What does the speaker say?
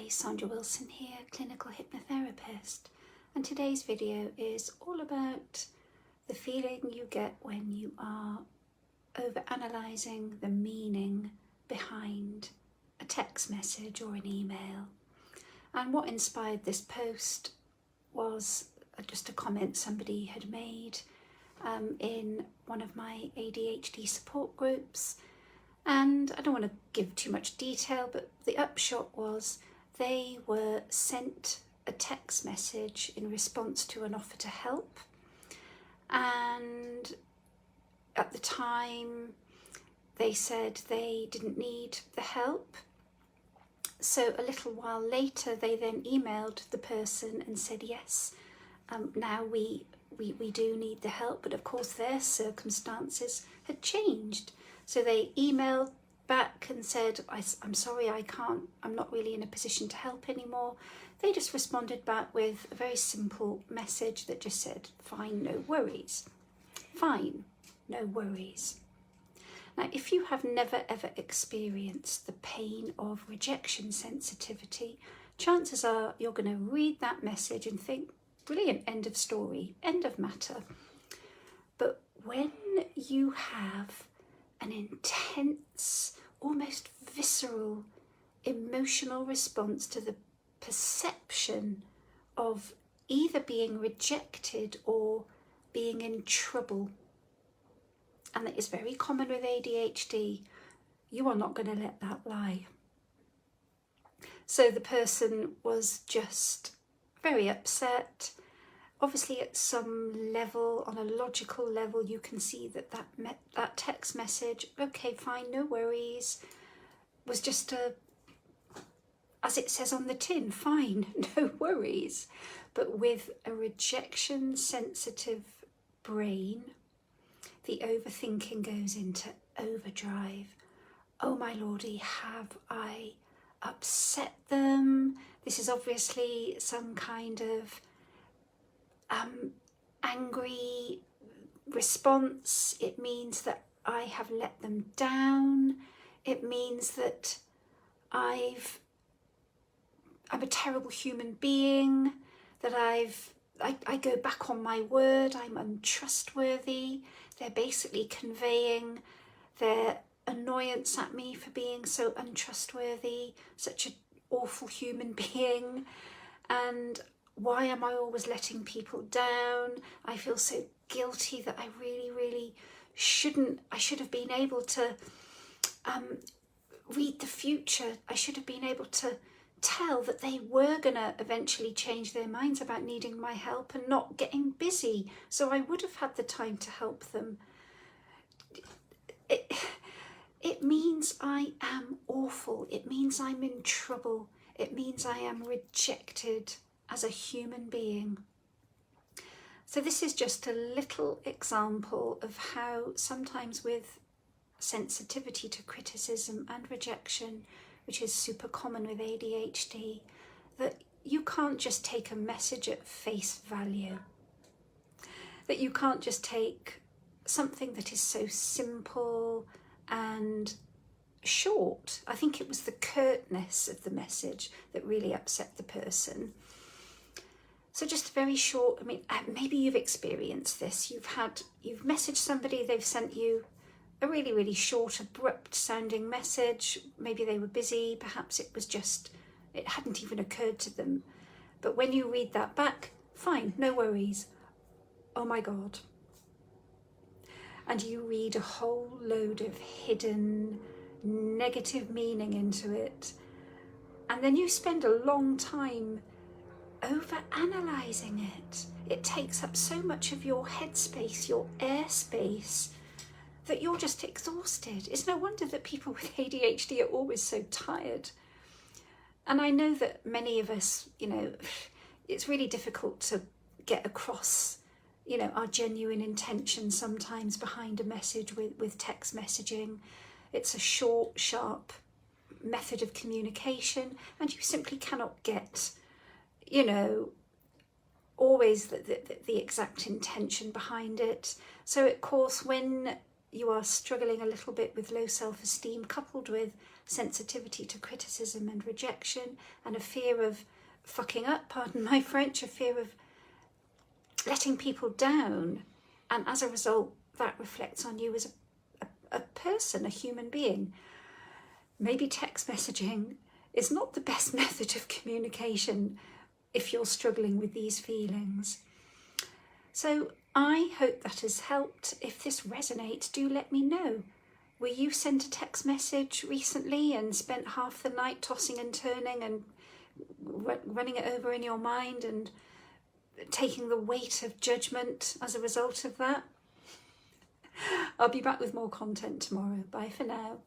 Sandra Wilson here, clinical hypnotherapist, and today's video is all about the feeling you get when you are overanalyzing the meaning behind a text message or an email. And what inspired this post was just a comment somebody had made in one of my ADHD support groups. And I don't want to give too much detail, but the upshot was they were sent a text message in response to an offer to help. And at the time, they said they didn't need the help. So a little while later, they then emailed the person and said, yes, now we do need the help. But of course, their circumstances had changed. So they emailed back and said, I'm sorry, I'm not really in a position to help anymore. They just responded back with a very simple message that just said, fine, no worries. Fine, no worries. Now, if you have never ever experienced the pain of rejection sensitivity, chances are you're going to read that message and think, brilliant, end of story, end of matter. But when you have an intense, almost visceral, emotional response to the perception of either being rejected or being in trouble, and that is very common with ADHD, you are not going to let that lie. So the person was just very upset. Obviously, at some level, on a logical level, you can see that text message, okay, fine, no worries, was just as it says on the tin, fine, no worries. But with a rejection-sensitive brain, the overthinking goes into overdrive. Oh my lordy, have I upset them? This is obviously some kind of angry response. It means that I have let them down. It means that I'm a terrible human being, that I go back on my word, I'm untrustworthy. They're basically conveying their annoyance at me for being so untrustworthy, such an awful human being. And why am I always letting people down? I feel so guilty that I really shouldn't. I should have been able to read the future. I should have been able to tell that they were going to eventually change their minds about needing my help and not getting busy. So I would have had the time to help them. It means I am awful. It means I'm in trouble. It means I am rejected as a human being. So this is just a little example of how sometimes with sensitivity to criticism and rejection, which is super common with ADHD, that you can't just take a message at face value. That you can't just take something that is so simple and short. I think it was the curtness of the message that really upset the person. So just very short, I mean, maybe you've experienced this. You've messaged somebody, they've sent you a really short, abrupt sounding message. Maybe they were busy, perhaps it hadn't even occurred to them. But when you read that back, fine, no worries. Oh my God. And you read a whole load of hidden negative meaning into it. And then you spend a long time over-analysing it. It takes up so much of your headspace, your airspace, that you're just exhausted. It's no wonder that people with ADHD are always so tired. And I know that many of us, it's really difficult to get across, our genuine intention sometimes behind a message with text messaging. It's a short, sharp method of communication, and you simply cannot get always the exact intention behind it. So of course, when you are struggling a little bit with low self-esteem coupled with sensitivity to criticism and rejection and a fear of fucking up, pardon my French, a fear of letting people down, and as a result that reflects on you as a person, a human being. Maybe text messaging is not the best method of communication if you're struggling with these feelings. So I hope that has helped. If this resonates, do let me know. Were you sent a text message recently and spent half the night tossing and turning and running it over in your mind and taking the weight of judgment as a result of that? I'll be back with more content tomorrow. Bye for now.